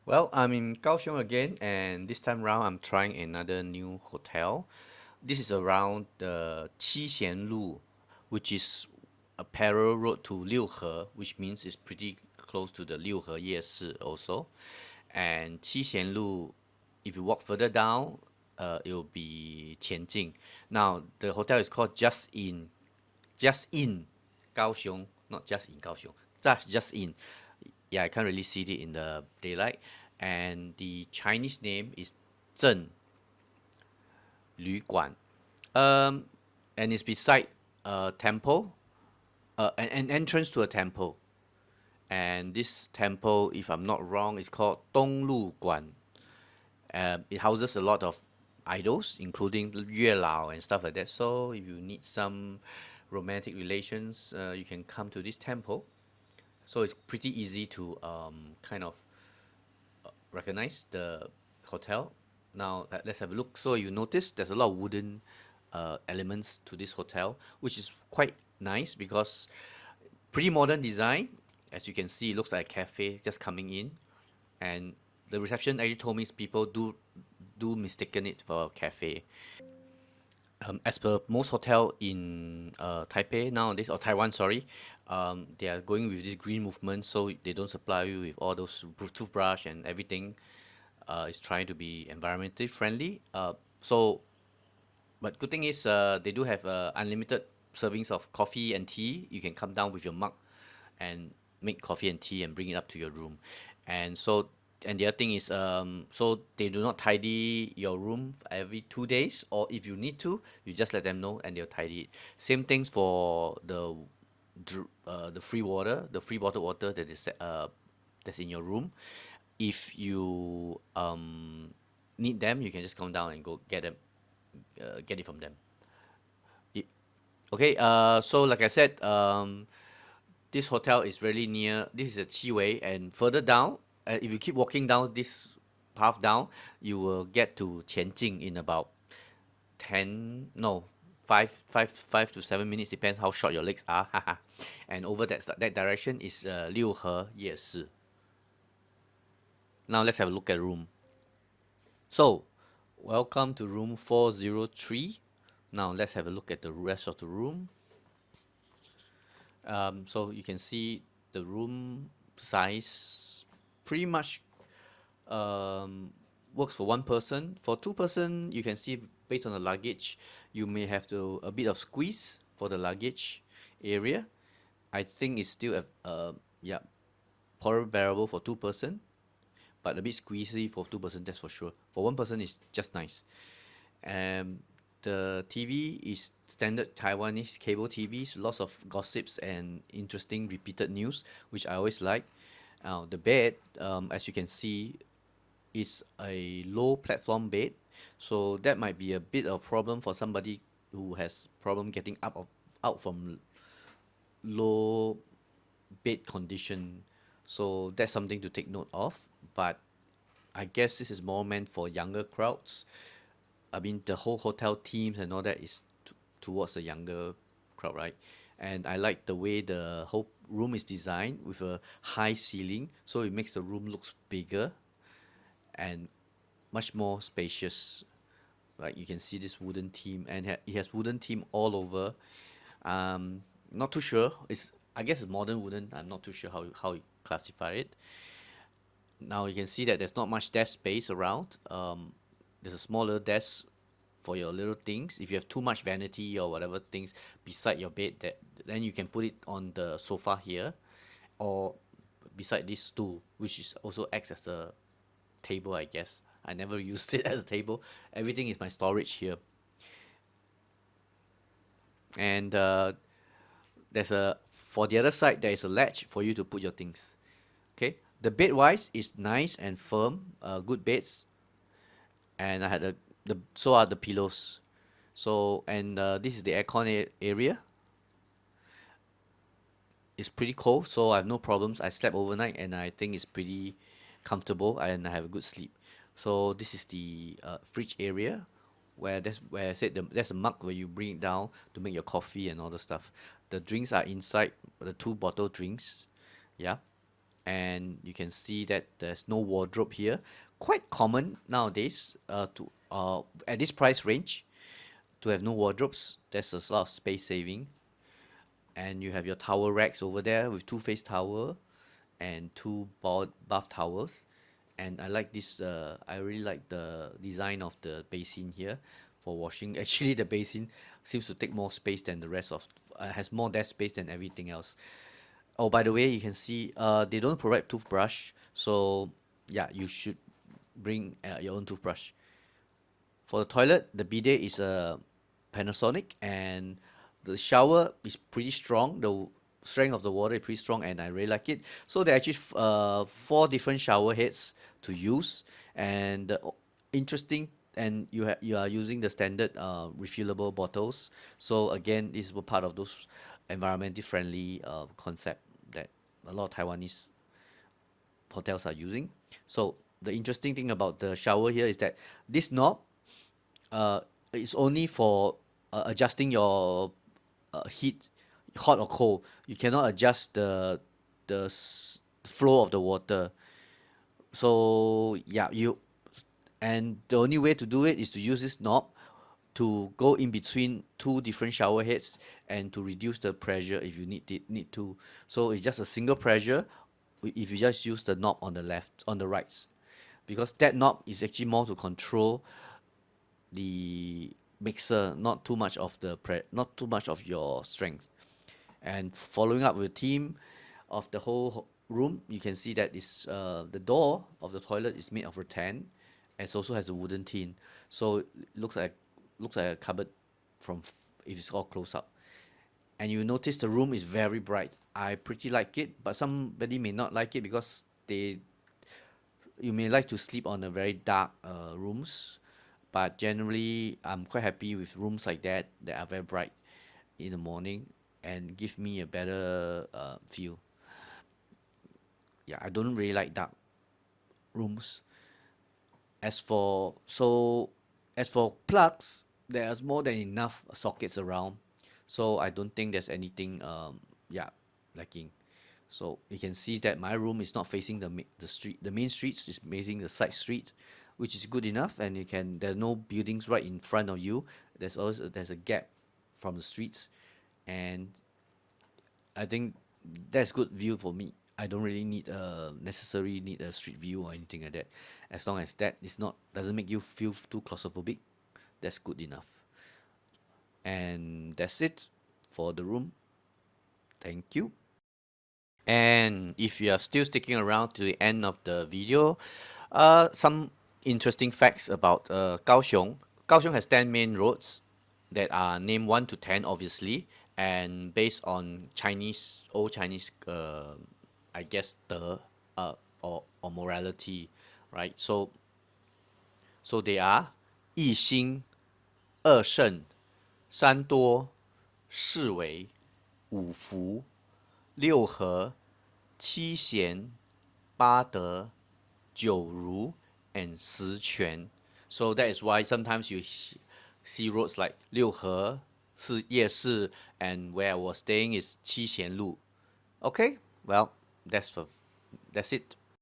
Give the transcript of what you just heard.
Well, I'm in Kaohsiung again, and this time round I'm trying another new hotel. This is around the Qixianlu, which is a parallel road to Liuhe, which means it's pretty close to the Liuhe Yeshi also. And Qixianlu, if you walk further down, it will be Qianjing. Now, the hotel is called Just in Kaohsiung, not just in Kaohsiung. Just in. Yeah, I can't really see it in the daylight. And the Chinese name is Zhen Lü Guan. Um, and it's beside a temple, an entrance to a temple. And this temple, if I'm not wrong, is called Donglu Guan. It houses a lot of idols, including Yue Lao and stuff like that. So if you need some romantic relations, you can come to this temple. So it's pretty easy to kind of recognize the hotel. Now let's have a look. So you notice there's a lot of wooden elements to this hotel, which is quite nice because pretty modern design. As you can see, it looks like a cafe just coming in, and the reception actually told me people do mistaken it for a cafe. As per most hotel in Taipei nowadays, or Taiwan, sorry, they are going with this green movement, so they don't supply you with all those toothbrush and everything. Is trying to be environmentally friendly. But good thing is they do have unlimited servings of coffee and tea. You can come down with your mug and make coffee and tea and bring it up to your room. And so, and the other thing is, so they do not tidy your room every 2 days, or if you need to, you just let them know and they'll tidy it. Same things for the free water, the free bottled water that's in your room. If you need them, you can just come down and go get them, get it from them. Y- Okay, so like I said, this hotel is really near. This is a Chiwei, and further down, if you keep walking down this path down, you will get to Qianjing in about 10, no, 5 to 7 minutes, depends how short your legs are. And over that direction is Liuhe Yeshi. Now let's have a look at room. So, welcome to room 403. Now let's have a look at the rest of the room. So you can see the room size pretty much um, works for one person. For two-person, you can see based on the luggage, you may have to a bit of squeeze for the luggage area. I think it's still yeah, probably bearable for two-person, but a bit squeezy for two-person, that's for sure. For one person, it's just nice. And the TV is standard Taiwanese cable TVs, lots of gossips and interesting repeated news, which I always like. The bed, as you can see, is a low platform bed, so that might be a bit of problem for somebody who has problem getting out from low bed condition. So that's something to take note of. But I guess this is more meant for younger crowds. I mean, the whole hotel teams and all that is towards the younger crowd, right? And I like the way the whole room is designed with a high ceiling, so it makes the room looks bigger and much more spacious. Right, you can see this wooden theme, and it has wooden theme all over. Not too sure. It's I guess it's modern wooden. I'm not too sure how you classify it. Now you can see that there's not much desk space around. There's a smaller desk for your little things. If you have too much vanity or whatever things beside your bed, that then you can put it on the sofa here, or beside this stool, which is also acts as a table, I guess. I never used it as a table. Everything is my storage here, and there's a for the other side there is a latch for you to put your things. Okay, the bed wise is nice and firm, good beds, and I had the so are the pillows. So and this is the aircon area. It's pretty cold, so I have no problems. I slept overnight, and I think it's pretty comfortable, and I have a good sleep. So this is the fridge area, where I said there's a mug where you bring it down to make your coffee and all the stuff. The drinks are inside, the two bottle drinks, yeah. and you can see that there's no wardrobe here. Quite common nowadays to at this price range to have no wardrobes. There's a lot of space saving, and you have your towel racks over there with two face towel and two bath towels. And I like this. I really like the design of the basin here for washing. Actually, the basin seems to take more space than the rest of. Has more desk space than everything else. Oh, by the way, you can see they don't provide toothbrush, so yeah, you should bring your own toothbrush. For the toilet, the bidet is a Panasonic, and the shower is pretty strong. The strength of the water is pretty strong, and I really like it. So there are actually four different shower heads to use, and interesting. And you are using the standard refillable bottles. So again, this was part of those environmentally friendly concept that a lot of Taiwanese hotels are using. So the interesting thing about the shower here is that this knob uh, it's only for adjusting your heat, hot or cold. You cannot adjust the flow of the water. So yeah, and the only way to do it is to use this knob to go in between two different shower heads and to reduce the pressure if you need to. So it's just a single pressure if you just use the knob on the left on the right, because that knob is actually more to control the mixer, not too much of not too much of your strength. And following up with the theme of the whole room, you can see that the door of the toilet is made of rattan, and it also has a wooden tin. So it looks like a cupboard from if it's all close up. And you notice the room is very bright. I pretty like it, but somebody may not like it because you may like to sleep on a very dark rooms, but generally I'm quite happy with rooms like that are very bright in the morning and give me a better feel. Yeah, I don't really like dark rooms. As for so as for plugs, there's more than enough sockets around, so I don't think there's anything yeah lacking. So you can see that my room is not facing the street. The main streets is facing the side street, which is good enough. And there's no buildings right in front of you. There's a gap from the streets, and I think that's good view for me. I don't really necessarily need a street view or anything like that. As long as that is not doesn't make you feel too claustrophobic, that's good enough. And that's it for the room. Thank you. And if you are still sticking around to the end of the video, some interesting facts about Kaohsiung. Kaohsiung has 10 main roads that are named 1 to 10, obviously, and based on old Chinese, I guess, or morality, right? So they are 一心、二圣、三多、四维、五福、六合、七贤、八德、九如, and 十全. So that is why sometimes you see roads like 六合, 夜市, and where I was staying is 七贤路. Okay, well, that's it.